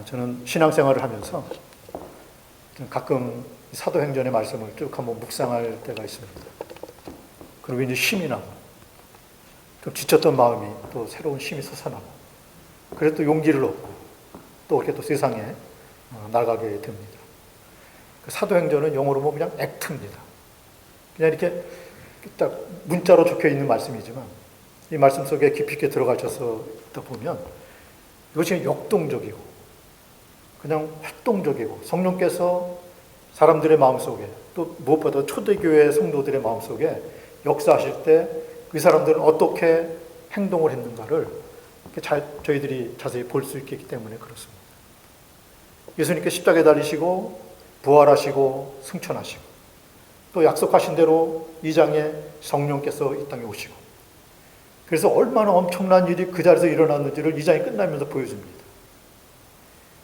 저는 신앙생활을 하면서 가끔 사도행전의 말씀을 쭉 한번 묵상할 때가 있습니다. 그리고 이제 힘이 나고, 좀 지쳤던 마음이 또 새로운 힘이 솟아나고, 그래서 또 용기를 얻고, 또 이렇게 또 세상에 나가게 됩니다. 그 사도행전은 영어로 보면 그냥 액트입니다. 그냥 이렇게 딱 문자로 적혀 있는 말씀이지만, 이 말씀 속에 깊이 있게 들어가셔서 보면, 이것이 역동적이고, 그냥 활동적이고, 성령께서 사람들의 마음속에, 또 무엇보다 초대교회 성도들의 마음속에 역사하실 때 그 사람들은 어떻게 행동을 했는가를 저희들이 자세히 볼 수 있기 때문에 그렇습니다. 예수님께 십자가에 달리시고 부활하시고 승천하시고, 또 약속하신 대로 2장에 성령께서 이 땅에 오시고, 그래서 얼마나 엄청난 일이 그 자리에서 일어났는지를 2장이 끝나면서 보여줍니다.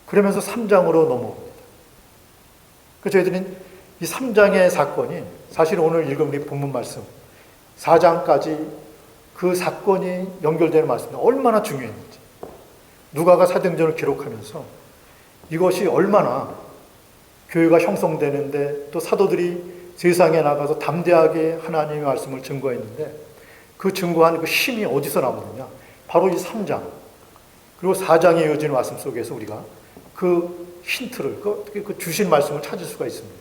그러면서 3장으로 넘어옵니다. 그래서 저희들은 이 3장의 사건이 사실 오늘 읽은 우리 본문 말씀 4장까지 그 사건이 연결되는 말씀이 얼마나 중요했는지, 누가가 사도행전을 기록하면서 이것이 얼마나 교회가 형성되는데, 또 사도들이 세상에 나가서 담대하게 하나님의 말씀을 증거했는데, 그 증거한 그 힘이 어디서 나오느냐, 바로 이 3장 그리고 4장에 이어지는 말씀 속에서 우리가 그 힌트를, 그 주신 말씀을 찾을 수가 있습니다.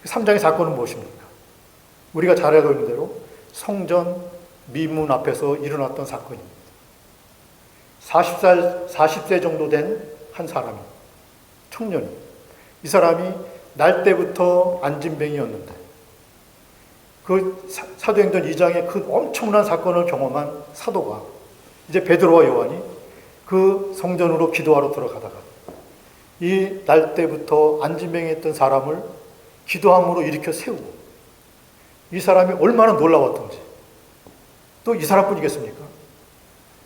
3장의 사건은 무엇입니까? 우리가 잘 알고 있는 대로 성전 미문 앞에서 일어났던 사건입니다. 40세 정도 된 한 사람이, 청년이, 이 사람이 날 때부터 안진뱅이였는데, 그 사도행전 2장의 그 엄청난 사건을 경험한 사도가, 이제 베드로와 요한이 그 성전으로 기도하러 들어가다가 이 날 때부터 안진뱅이했던 사람을 기도함으로 일으켜 세우고, 이 사람이 얼마나 놀라웠던지, 또 이 사람뿐이겠습니까?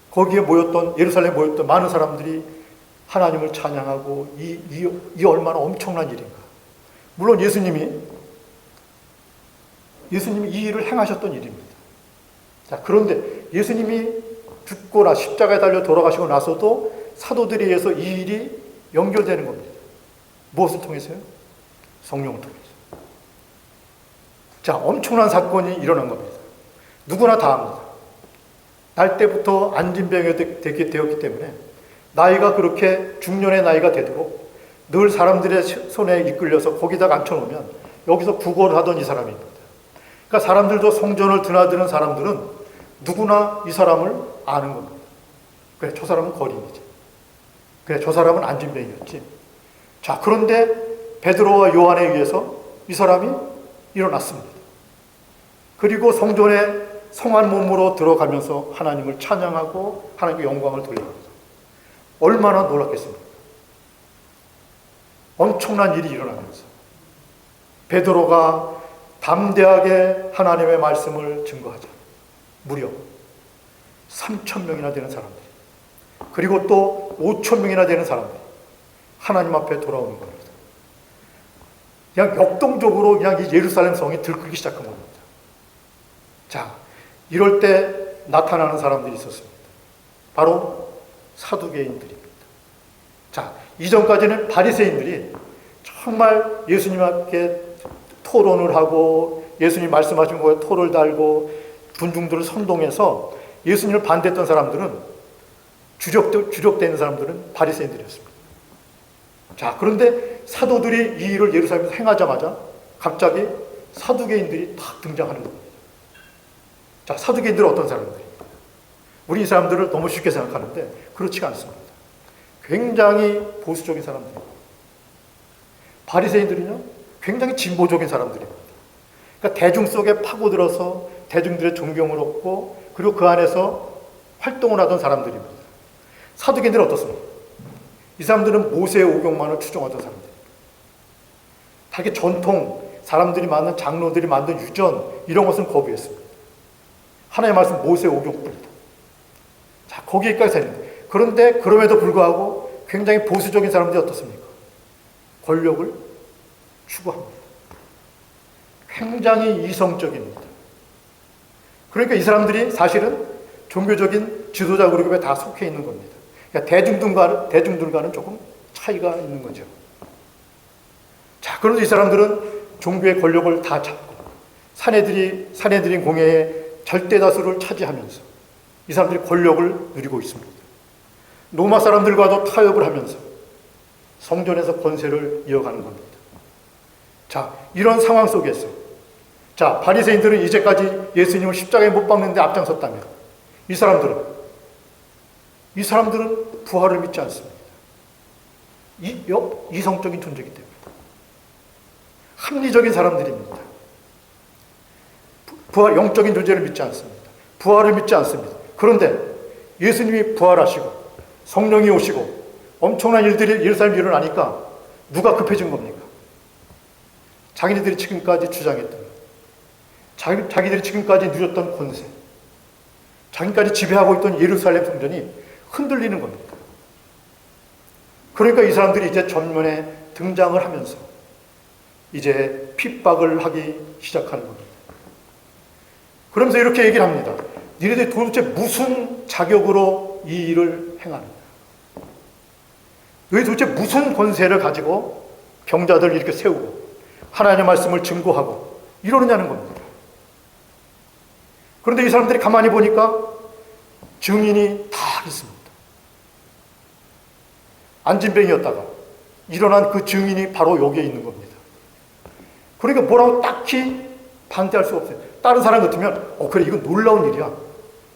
거기에 모였던, 예루살렘에 모였던 많은 사람들이 하나님을 찬양하고, 이 얼마나 엄청난 일인가. 물론 예수님이 이 일을 행하셨던 일입니다. 자, 그런데 예수님이 죽거나 십자가에 달려 돌아가시고 나서도 사도들에 의해서 이 일이 연결되는 겁니다. 무엇을 통해서요? 성령을 통해서. 자, 엄청난 사건이 일어난 겁니다. 누구나 다 압니다. 날 때부터 안진병이 되었기 때문에 나이가 그렇게 중년의 나이가 되도록 늘 사람들의 손에 이끌려서 거기다가 앉혀놓으면 여기서 구걸을 하던 이 사람입니다. 그러니까 사람들도 성전을 드나드는 사람들은 누구나 이 사람을 아는 겁니다. 그래, 저 사람은 거린이지. 그래, 저 사람은 안진병이었지. 자, 그런데 베드로와 요한에 의해서 이 사람이 일어났습니다. 그리고 성전에 성한 몸으로 들어가면서 하나님을 찬양하고 하나님께 영광을 돌립니다. 얼마나 놀랐겠습니까? 엄청난 일이 일어나면서 베드로가 담대하게 하나님의 말씀을 증거하자 무려 3,000명이나 되는 사람들이, 그리고 또 5,000명이나 되는 사람들이 하나님 앞에 돌아오는 겁니다. 그냥 역동적으로 그냥 이 예루살렘 성이 들끓기 시작한 겁니다. 자, 이럴 때 나타나는 사람들이 있었습니다. 바로 사두개인들입니다. 자, 이전까지는 바리새인들이 정말 예수님 앞에 토론을 하고 예수님 말씀하신 거에 토를 달고 군중들을 선동해서 예수님을 반대했던 사람들은, 주력되는 사람들은 바리새인들이었습니다. 자, 그런데 사도들이 이 일을 예루살렘에서 행하자마자 갑자기 사두개인들이 딱 등장하는 겁니다. 자, 사두개인들은 어떤 사람들입니까? 우리 이 사람들을 너무 쉽게 생각하는데 그렇지가 않습니다. 굉장히 보수적인 사람들입니다. 바리새인들은요, 굉장히 진보적인 사람들입니다. 그러니까 대중 속에 파고들어서 대중들의 존경을 얻고, 그리고 그 안에서 활동을 하던 사람들입니다. 사두개인들은 어떻습니까? 이 사람들은 모세의 오경만을 추종하던 사람들입니다. 자기 전통, 사람들이 만든, 장로들이 만든 유전, 이런 것은 거부했습니다. 하나님의 말씀 모세의 오경뿐이다. 자, 거기까지 했는데, 그런데 그럼에도 불구하고 굉장히 보수적인 사람들이 어떻습니까? 권력을 추구합니다. 굉장히 이성적입니다. 그러니까 이 사람들이 사실은 종교적인 지도자 그룹에 다 속해 있는 겁니다. 그러니까 대중들과는 조금 차이가 있는 거죠. 자, 그런데 이 사람들은 종교의 권력을 다 잡고 사내들인 공회의 절대 다수를 차지하면서 이 사람들이 권력을 누리고 있습니다. 로마 사람들과도 타협을 하면서 성전에서 권세를 이어가는 겁니다. 자, 이런 상황 속에서 자, 바리새인들은 이제까지 예수님을 십자가에 못 박는데 앞장섰다면 이 사람들은 부활을 믿지 않습니다. 이성적인 존재이기 때문에 합리적인 사람들입니다. 영적인 존재를 믿지 않습니다. 부활을 믿지 않습니다. 그런데 예수님이 부활하시고 성령이 오시고 엄청난 일들이 예루살렘에 일어나니까 누가 급해진 겁니까? 자기네들이 지금까지 주장했던 자기들이 지금까지 누렸던 권세, 자기까지 지배하고 있던 예루살렘 성전이 흔들리는 겁니다. 그러니까 이 사람들이 이제 전면에 등장을 하면서 이제 핍박을 하기 시작하는 겁니다. 그러면서 이렇게 얘기를 합니다. 니네들이 도대체 무슨 자격으로 이 일을 행하느냐? 너희 도대체 무슨 권세를 가지고 병자들을 이렇게 세우고 하나님의 말씀을 증거하고 이러느냐는 겁니다. 그런데 이 사람들이 가만히 보니까 증인이 다 있습니다. 안진뱅이였다가 일어난 그 증인이 바로 여기에 있는 겁니다. 그러니까 뭐라고 딱히 반대할 수가 없어요. 다른 사람 같으면 그래 이건 놀라운 일이야.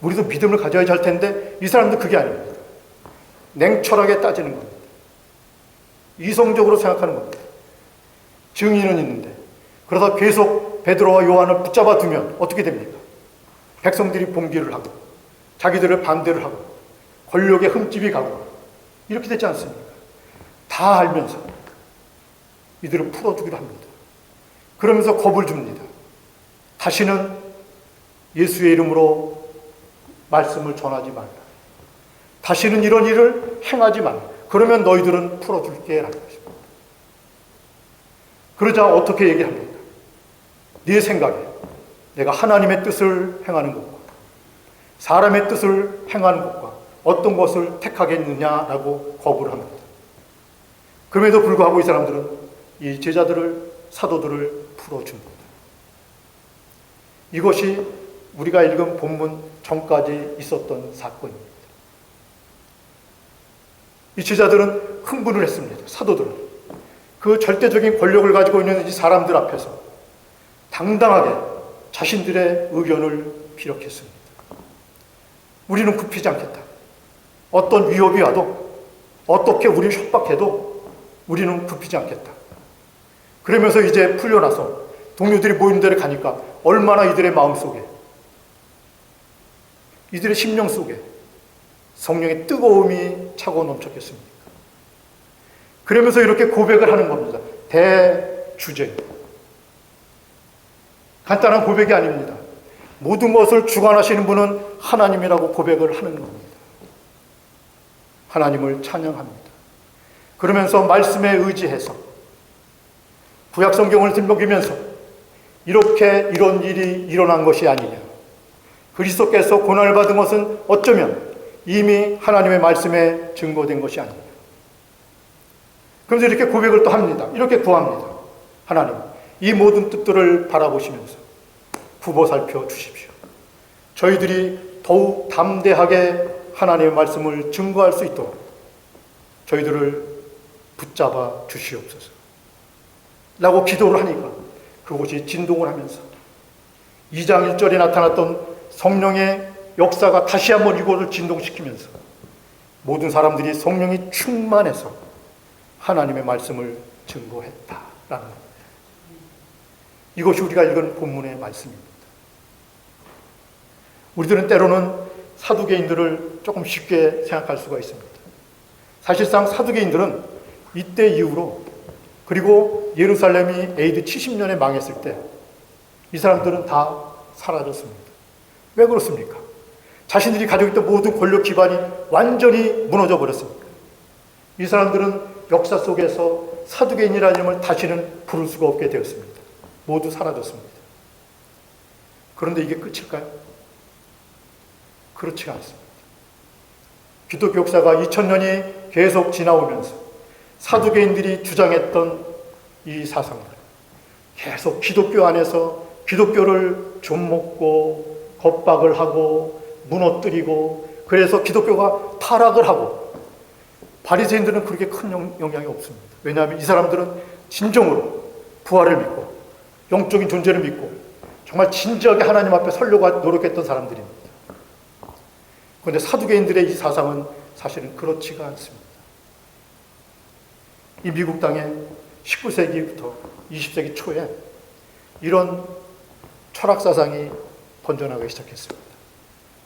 우리도 믿음을 가져야지 할 텐데 이 사람도 그게 아닙니다. 냉철하게 따지는 겁니다. 이성적으로 생각하는 겁니다. 증인은 있는데 그러다 계속 베드로와 요한을 붙잡아 두면 어떻게 됩니까? 백성들이 봉기를 하고 자기들을 반대를 하고 권력에 흠집이 가고 이렇게 되지 않습니까? 다 알면서 이들을 풀어주기로 합니다. 그러면서 겁을 줍니다. 다시는 예수의 이름으로 말씀을 전하지 말라. 다시는 이런 일을 행하지 말라. 그러면 너희들은 풀어줄게 라는 것입니다. 그러자 어떻게 얘기합니까? 네 생각에 내가 하나님의 뜻을 행하는 것과 사람의 뜻을 행하는 것과 어떤 것을 택하겠느냐라고 거부를 합니다. 그럼에도 불구하고 이 사람들은 이 제자들을, 사도들을 풀어줍니다. 이것이 우리가 읽은 본문 전까지 있었던 사건입니다. 이 제자들은 흥분을 했습니다. 사도들은 그 절대적인 권력을 가지고 있는 이 사람들 앞에서 당당하게 자신들의 의견을 피력했습니다. 우리는 굽히지 않겠다. 어떤 위협이 와도 어떻게 우리를 협박해도 우리는 굽히지 않겠다. 그러면서 이제 풀려나서 동료들이 모이는 데를 가니까 얼마나 이들의 마음속에, 이들의 심령 속에 성령의 뜨거움이 차고 넘쳤겠습니까? 그러면서 이렇게 고백을 하는 겁니다. 대주제. 간단한 고백이 아닙니다. 모든 것을 주관하시는 분은 하나님이라고 고백을 하는 겁니다. 하나님을 찬양합니다. 그러면서 말씀에 의지해서 구약 성경을 들먹이면서 이렇게 이런 일이 일어난 것이 아니냐. 그리스도께서 고난을 받은 것은 어쩌면 이미 하나님의 말씀에 증거된 것이 아니냐. 그래서 이렇게 고백을 또 합니다. 이렇게 구합니다. 하나님, 이 모든 뜻들을 바라보시면서 굽어 살펴 주십시오. 저희들이 더욱 담대하게 하나님의 말씀을 증거할 수 있도록 저희들을 붙잡아 주시옵소서. 라고 기도를 하니까 그것이 진동을 하면서 2장 1절에 나타났던 성령의 역사가 다시 한번 이곳을 진동시키면서 모든 사람들이 성령이 충만해서 하나님의 말씀을 증거했다라는 겁니다. 이것이 우리가 읽은 본문의 말씀입니다. 우리들은 때로는 사두개인들을 조금 쉽게 생각할 수가 있습니다. 사실상 사두개인들은 이때 이후로 그리고 예루살렘이 AD 70년에 망했을 때 이 사람들은 다 사라졌습니다. 왜 그렇습니까? 자신들이 가지고 있던 모든 권력 기반이 완전히 무너져 버렸습니다. 이 사람들은 역사 속에서 사두개인이라는 이름을 다시는 부를 수가 없게 되었습니다. 모두 사라졌습니다. 그런데 이게 끝일까요? 그렇지가 않습니다. 기독교 역사가 2000년이 계속 지나오면서 사두개인들이 주장했던 이 사상들, 계속 기독교 안에서 기독교를 좀먹고 겁박을 하고 무너뜨리고, 그래서 기독교가 타락을 하고, 바리새인들은 그렇게 큰 영향이 없습니다. 왜냐하면 이 사람들은 진정으로 부활을 믿고 영적인 존재를 믿고 정말 진지하게 하나님 앞에 서려고 노력했던 사람들입니다. 그런데 사두개인들의 이 사상은 사실은 그렇지가 않습니다. 이 미국 땅에 19세기부터 20세기 초에 이런 철학 사상이 번져나가기 시작했습니다.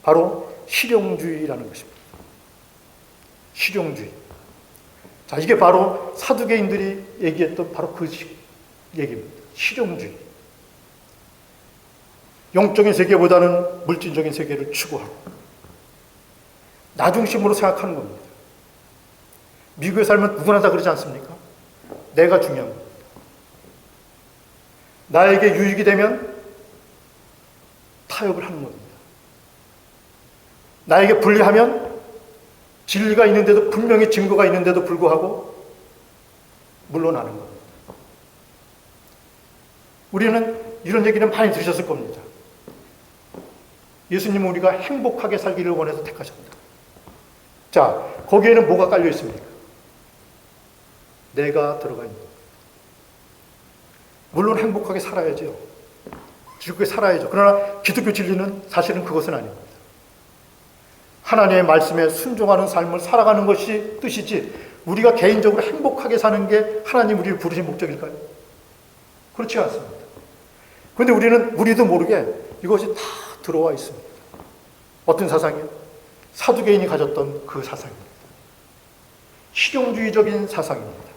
바로 실용주의라는 것입니다. 실용주의. 자, 이게 바로 사두개인들이 얘기했던 바로 그 얘기입니다. 실용주의. 영적인 세계보다는 물질적인 세계를 추구하고 나 중심으로 생각하는 겁니다. 미국에 살면 누구나 다 그러지 않습니까? 내가 중요한 겁니다. 나에게 유익이 되면 타협을 하는 겁니다. 나에게 불리하면 진리가 있는데도, 분명히 증거가 있는데도 불구하고 물러나는 겁니다. 우리는 이런 얘기는 많이 들으셨을 겁니다. 예수님은 우리가 행복하게 살기를 원해서 택하셨다. 자, 거기에는 뭐가 깔려 있습니까? 내가 들어가 있는 겁니다. 물론 행복하게 살아야죠. 즐겁게 살아야죠. 그러나 기독교 진리는 사실은 그것은 아닙니다. 하나님의 말씀에 순종하는 삶을 살아가는 것이 뜻이지, 우리가 개인적으로 행복하게 사는 게 하나님 우리를 부르신 목적일까요? 그렇지 않습니다. 그런데 우리는 우리도 모르게 이것이 다 들어와 있습니다. 어떤 사상이요? 사두개인이 가졌던 그 사상입니다. 실용주의적인 사상입니다.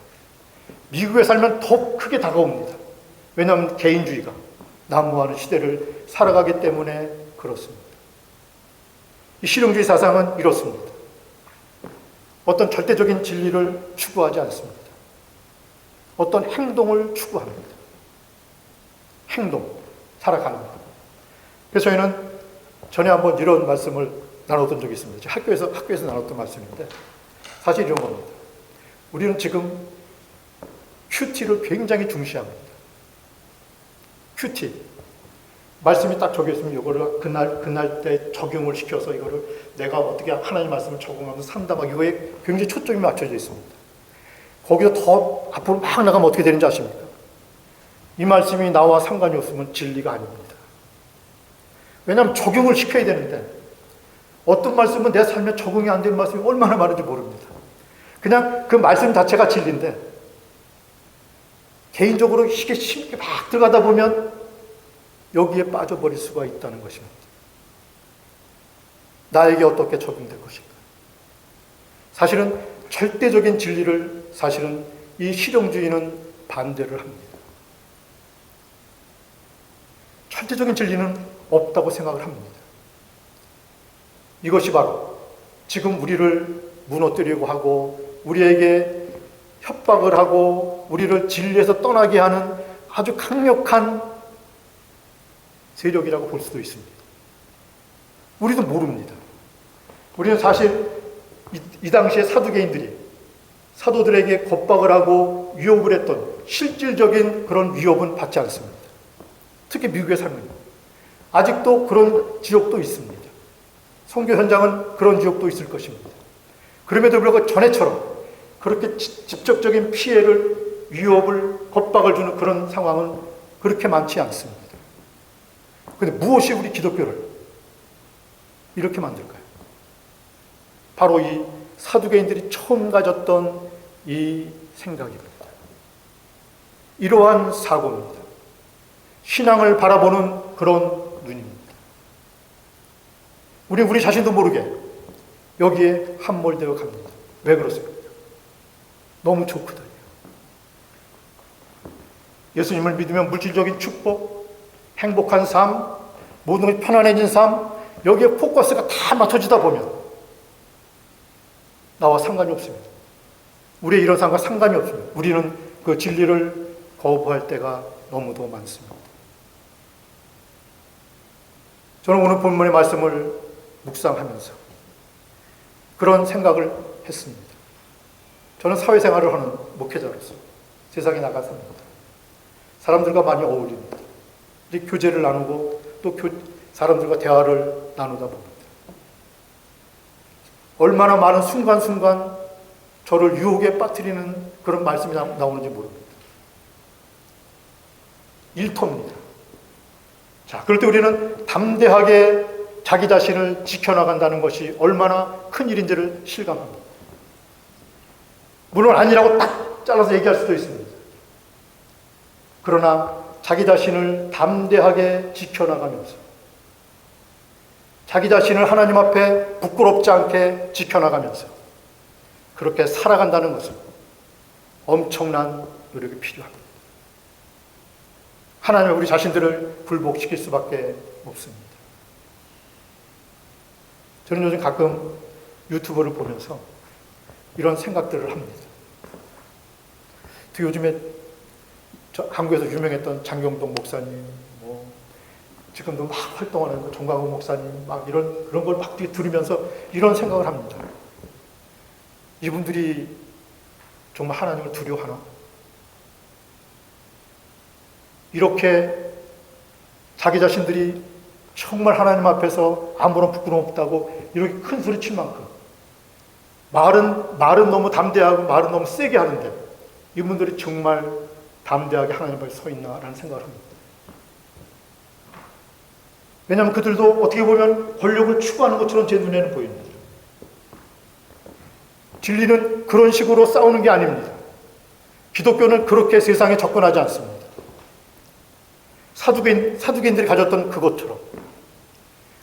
미국에 살면 더 크게 다가옵니다. 왜냐하면 개인주의가 난무하는 시대를 살아가기 때문에 그렇습니다. 이 실용주의 사상은 이렇습니다. 어떤 절대적인 진리를 추구하지 않습니다. 어떤 행동을 추구합니다. 행동, 살아가는 것. 그래서 저희는 전에 한번 이런 말씀을 나눴던 적이 있습니다. 학교에서 나눴던 말씀인데, 사실 이런 겁니다. 우리는 지금 큐티를 굉장히 중시합니다. 큐티. 말씀이 딱 적혀 있으면 이거를 그날 때 적용을 시켜서 이거를 내가 어떻게 하나님 말씀을 적용하면서 산다, 막 이거에 굉장히 초점이 맞춰져 있습니다. 거기서 더 앞으로 막 나가면 어떻게 되는지 아십니까? 이 말씀이 나와 상관이 없으면 진리가 아닙니다. 왜냐하면 적용을 시켜야 되는데, 어떤 말씀은 내 삶에 적응이 안 되는 말씀이 얼마나 많은지 모릅니다. 그냥 그 말씀 자체가 진리인데, 개인적으로 이게 쉽게 막 들어가다 보면 여기에 빠져버릴 수가 있다는 것입니다. 나에게 어떻게 적용될 것인가? 사실은 절대적인 진리를 사실은 이 실용주의는 반대를 합니다. 절대적인 진리는 없다고 생각을 합니다. 이것이 바로 지금 우리를 무너뜨리고 하고 우리에게 협박을 하고 우리를 진리에서 떠나게 하는 아주 강력한 세력이라고 볼 수도 있습니다. 우리도 모릅니다. 우리는 사실 이 당시에 사두개인들이 사도들에게 겁박을 하고 위협을 했던 실질적인 그런 위협은 받지 않습니다. 특히 미국에 살면 아직도 그런 지역도 있습니다. 선교 현장은 그런 지역도 있을 것입니다. 그럼에도 불구하고 전에처럼 그렇게 직접적인 피해를, 위협을, 겁박을 주는 그런 상황은 그렇게 많지 않습니다. 그런데 무엇이 우리 기독교를 이렇게 만들까요? 바로 이 사두개인들이 처음 가졌던 이 생각입니다. 이러한 사고입니다. 신앙을 바라보는 그런 눈입니다. 우리 자신도 모르게 여기에 함몰되어 갑니다. 왜 그렇습니까? 너무 좋거든요. 예수님을 믿으면 물질적인 축복, 행복한 삶, 모든 것이 편안해진 삶, 여기에 포커스가 다 맞춰지다 보면 나와 상관이 없습니다. 우리의 이런 삶과 상관이 없습니다. 우리는 그 진리를 거부할 때가 너무도 많습니다. 저는 오늘 본문의 말씀을 묵상하면서 그런 생각을 했습니다. 저는 사회생활을 하는 목회자로서 세상에 나가서입니다. 사람들과 많이 어울립니다. 이제 교제를 나누고 또 사람들과 대화를 나누다 봅니다. 얼마나 많은 순간순간 저를 유혹에 빠뜨리는 그런 말씀이 나오는지 모릅니다. 일터입니다. 자, 그럴 때 우리는 담대하게 자기 자신을 지켜나간다는 것이 얼마나 큰 일인지를 실감합니다. 물론 아니라고 딱 잘라서 얘기할 수도 있습니다. 그러나 자기 자신을 담대하게 지켜나가면서 자기 자신을 하나님 앞에 부끄럽지 않게 지켜나가면서 그렇게 살아간다는 것은 엄청난 노력이 필요합니다. 하나님은 우리 자신들을 굴복시킬 수밖에 없습니다. 저는 요즘 가끔 유튜브를 보면서 이런 생각들을 합니다. 특히 요즘에 한국에서 유명했던 장경동 목사님, 지금도 막 활동하는 정광훈 목사님, 막 그런 걸 막 들으면서 이런 생각을 합니다. 이분들이 정말 하나님을 두려워하나? 이렇게 자기 자신들이 정말 하나님 앞에서 아무런 부끄러움 없다고 이렇게 큰 소리 칠 만큼 말은 너무 담대하고 말은 너무 세게 하는데 이분들이 정말 담대하게 하나님 앞에 서 있나라는 생각을 합니다. 왜냐하면 그들도 어떻게 보면 권력을 추구하는 것처럼 제 눈에는 보입니다. 진리는 그런 식으로 싸우는 게 아닙니다. 기독교는 그렇게 세상에 접근하지 않습니다. 사두개인들이 가졌던 그것처럼.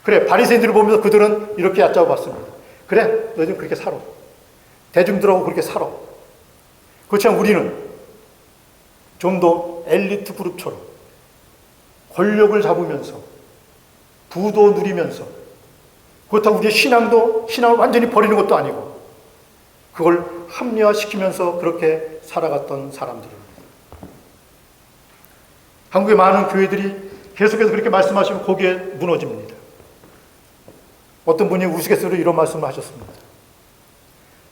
그래, 바리새인들을 보면서 그들은 이렇게 얕잡아 봤습니다. 그래, 너희들 그렇게 살아. 대중들하고 그렇게 살아. 그렇지만 우리는 좀 더 엘리트 그룹처럼 권력을 잡으면서 부도 누리면서 그렇다고 우리의 신앙을 완전히 버리는 것도 아니고 그걸 합리화시키면서 그렇게 살아갔던 사람들입니다. 한국의 많은 교회들이 계속해서 그렇게 말씀하시면 거기에 무너집니다. 어떤 분이 우스갯소리로 이런 말씀을 하셨습니다.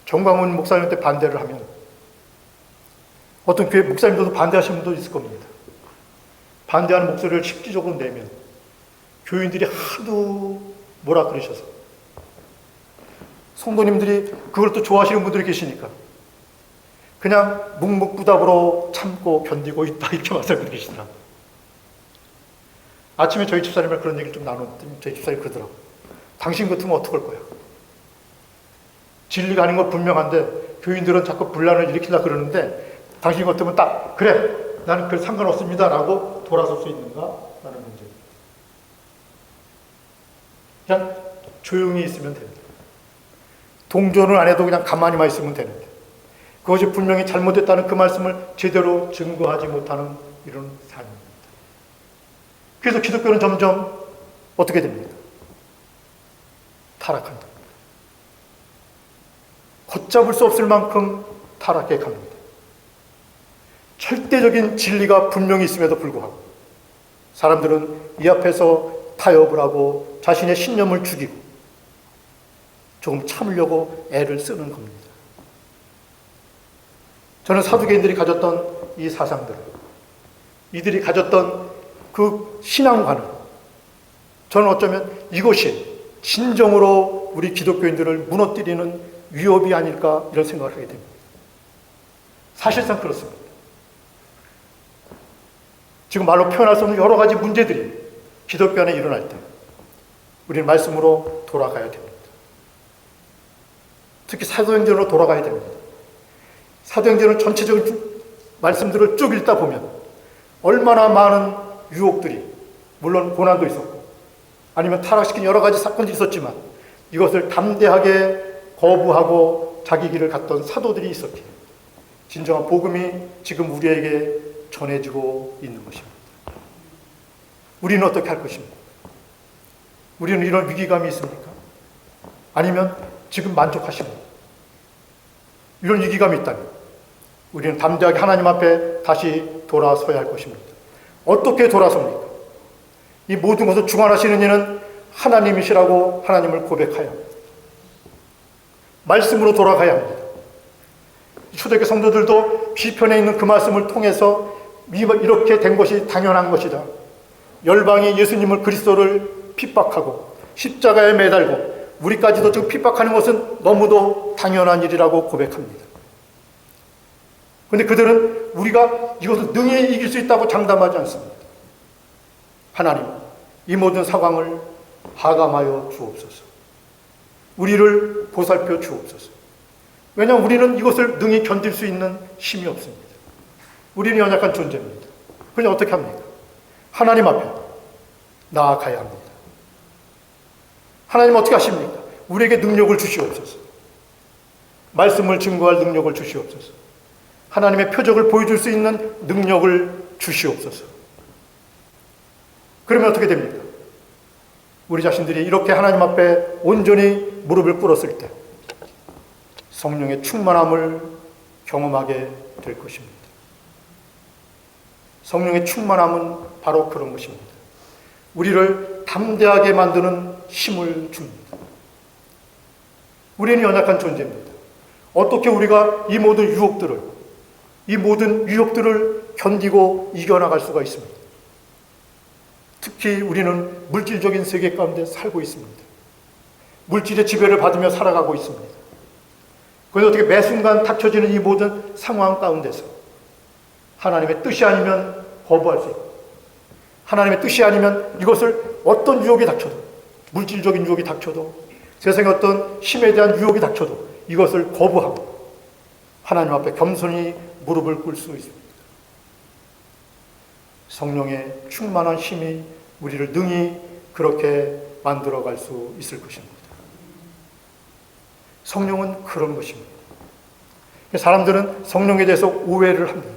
정광훈 목사님한테 반대를 하면 어떤 교회 목사님들도 반대하시는 분도 있을 겁니다. 반대하는 목소리를 실질적으로 내면 교인들이 하도 뭐라 그러셔서 성도님들이 그걸 또 좋아하시는 분들이 계시니까 그냥 묵묵부답으로 참고 견디고 있다 이렇게 말씀하고 계시더라고요. 아침에 저희 집사님이랑 그런 얘기를 좀 나눴더니 저희 집사님이 그러더라고요. 당신 같으면 어떡할 거야? 진리가 아닌 건 분명한데 교인들은 자꾸 분란을 일으키려고 그러는데 당신 같으면 딱 그래 나는 그 상관없습니다 라고 돌아설 수 있는가? 라는 문제. 그냥 조용히 있으면 됩니다. 동조는 안 해도 그냥 가만히만 있으면 되는데 그것이 분명히 잘못됐다는 그 말씀을 제대로 증거하지 못하는 이런 삶입니다. 그래서 기독교는 점점 어떻게 됩니까? 타락한다. 걷잡을 수 없을 만큼 타락해 갑니다. 절대적인 진리가 분명히 있음에도 불구하고 사람들은 이 앞에서 타협을 하고 자신의 신념을 죽이고 조금 참으려고 애를 쓰는 겁니다. 저는 사두개인들이 가졌던 이 사상들, 이들이 가졌던 그 신앙관은 저는 어쩌면 이것이 진정으로 우리 기독교인들을 무너뜨리는 위협이 아닐까 이런 생각을 하게 됩니다. 사실상 그렇습니다. 지금 말로 표현할 수 없는 여러 가지 문제들이 기독교 안에 일어날 때 우리는 말씀으로 돌아가야 됩니다. 특히 사도행전으로 돌아가야 됩니다. 사도행전은 전체적인 말씀들을 쭉 읽다 보면 얼마나 많은 유혹들이 물론 고난도 있었고 아니면 타락시킨 여러 가지 사건들이 있었지만 이것을 담대하게 거부하고 자기 길을 갔던 사도들이 있었기에 진정한 복음이 지금 우리에게 전해지고 있는 것입니다. 우리는 어떻게 할 것입니까? 우리는 이런 위기감이 있습니까? 아니면 지금 만족하십니까? 이런 위기감이 있다면 우리는 담대하게 하나님 앞에 다시 돌아서야 할 것입니다. 어떻게 돌아섭니까? 이 모든 것을 주관하시는 이는 하나님이시라고 하나님을 고백하여 말씀으로 돌아가야 합니다. 초대교회 성도들도 시편에 있는 그 말씀을 통해서 이렇게 된 것이 당연한 것이다. 열방이 예수님을 그리스도를 핍박하고 십자가에 매달고 우리까지도 지금 핍박하는 것은 너무도 당연한 일이라고 고백합니다. 그런데 그들은 우리가 이것을 능히 이길 수 있다고 장담하지 않습니다. 하나님, 이 모든 상황을 하감하여 주옵소서. 우리를 보살펴 주옵소서. 왜냐하면 우리는 이것을 능히 견딜 수 있는 힘이 없습니다. 우리는 연약한 존재입니다. 그러니 어떻게 합니까? 하나님 앞에 나아가야 합니다. 하나님 어떻게 하십니까? 우리에게 능력을 주시옵소서. 말씀을 증거할 능력을 주시옵소서. 하나님의 표적을 보여줄 수 있는 능력을 주시옵소서. 그러면 어떻게 됩니까? 우리 자신들이 이렇게 하나님 앞에 온전히 무릎을 꿇었을 때 성령의 충만함을 경험하게 될 것입니다. 성령의 충만함은 바로 그런 것입니다. 우리를 담대하게 만드는 힘을 줍니다. 우리는 연약한 존재입니다. 어떻게 우리가 이 모든 유혹들을 견디고 이겨나갈 수가 있습니다. 특히 우리는 물질적인 세계 가운데 살고 있습니다. 물질의 지배를 받으며 살아가고 있습니다. 그래서 어떻게 매 순간 닥쳐지는 이 모든 상황 가운데서 하나님의 뜻이 아니면 거부할 수 있고, 하나님의 뜻이 아니면 이것을 어떤 유혹이 닥쳐도, 물질적인 유혹이 닥쳐도, 세상의 어떤 힘에 대한 유혹이 닥쳐도 이것을 거부하고 하나님 앞에 겸손히 무릎을 꿇을 수 있습니다. 성령의 충만한 힘이 우리를 능히 그렇게 만들어갈 수 있을 것입니다. 성령은 그런 것입니다. 사람들은 성령에 대해서 오해를 합니다.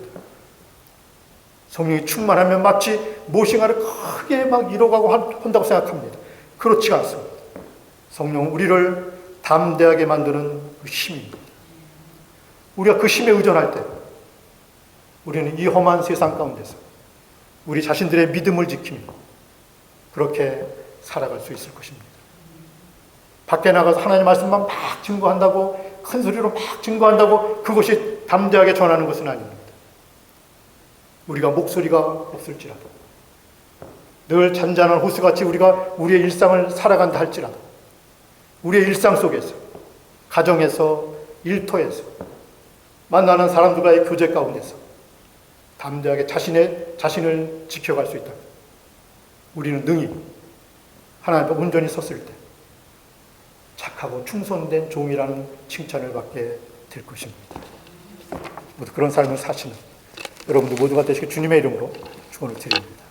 성령이 충만하면 마치 무엇인가를 크게 막 이뤄가고 한다고 생각합니다. 그렇지 않습니다. 성령은 우리를 담대하게 만드는 그 힘입니다. 우리가 그 힘에 의존할 때 우리는 이 험한 세상 가운데서 우리 자신들의 믿음을 지키며 그렇게 살아갈 수 있을 것입니다. 밖에 나가서 하나님의 말씀만 막 증거한다고, 큰 소리로 막 증거한다고 그것이 담대하게 전하는 것은 아닙니다. 우리가 목소리가 없을지라도, 늘 잔잔한 호수같이 우리가 우리의 일상을 살아간다 할지라도, 우리의 일상 속에서, 가정에서, 일터에서, 만나는 사람들과의 교제 가운데서 담대하게 자신을 지켜갈 수 있다. 우리는 능히 하나님 앞에 온전히 섰을 때 착하고 충성된 종이라는 칭찬을 받게 될 것입니다. 모두 그런 삶을 사시는 여러분들 모두가 되시길 주님의 이름으로 축원을 드립니다.